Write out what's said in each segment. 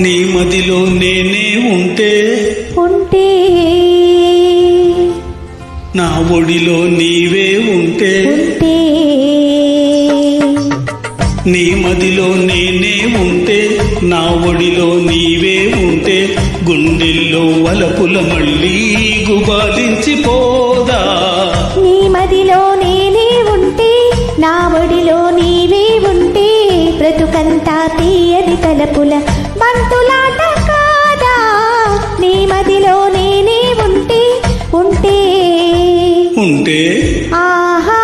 నీ మదిలో నేనే ఉంటే నా ఒడిలో నీవే ఉంటే నీ మదిలో నేనే ఉంటే నా ఒడిలో నీవే ఉంటే గుండెల్లో వలపుల మళ్ళీ గుబాలించిపోదా. నీ మదిలో నేనే ఉంటే నా ఒడిలో నీవే ఉంటే బ్రతుకంతా తీయని తలపుల బంతులాట కాదా. నీ మదిలో నేనే ఉంటే ఆహా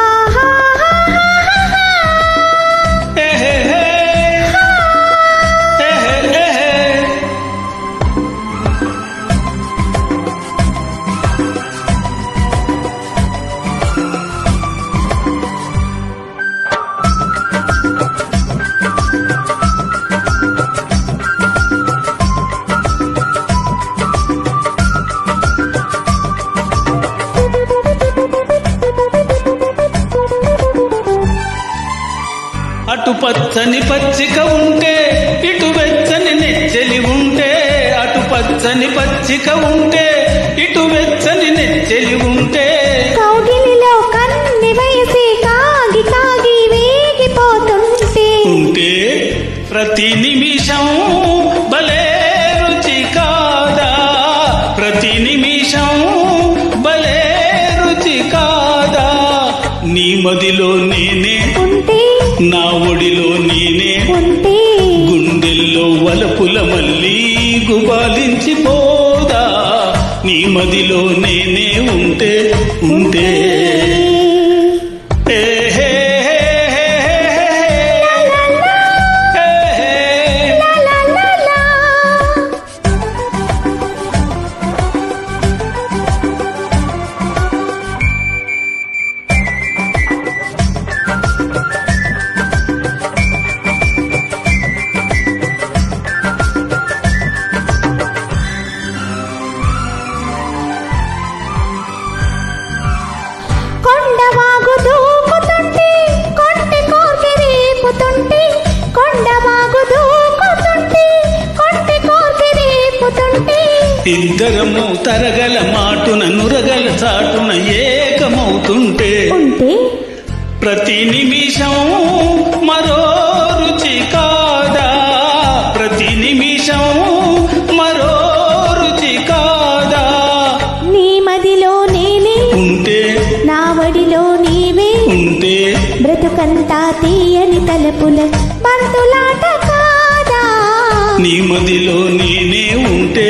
అటు పచ్చని పచ్చిక ఉంటే ఇటు వెచ్చని నెచ్చెలి ఉంటే అటు పచ్చని పచ్చిక ఉంటే ఇటు వెచ్చని నెచ్చెలి ఉంటే కౌగిలిలో కన్ని వయసి కాగి కాగి వేగిపోతుంటే ఉంటే ప్రతి నిమిషం భలే రుచి కాదా. ప్రతి నిమిషం భలే రుచి కాదా. నీ మదిలో నేనే ఉంటే నా ఒడిలో నేనే ఉంటే గుండెల్లో వలపుల మళ్ళీ గుబాలించిపోదా. నీ మదిలో నేనే ఉంటే కొండవాగు దూకుతుంటే కొంటె కోర్కె రేపుతుంటే కొండవాగు దూకుతుంటే కొంటె కోర్కె రేపుతుంటే ఇద్దరము తరగల మాటున నురగల చాటున ఏకమవుతుంటే ఉంటే ప్రతి నిమిషం మరో రుచి కాదా. ప్రతి నిమిషం మరో రుచి కాదా. నీ మదిలో నేనే ఉంటే నా ఒడిలో నీవే ఉంటే బ్రతుకంతా తీయని తలపుల బంతులాట కాదా. నీ మదిలో నేనే ఉంటే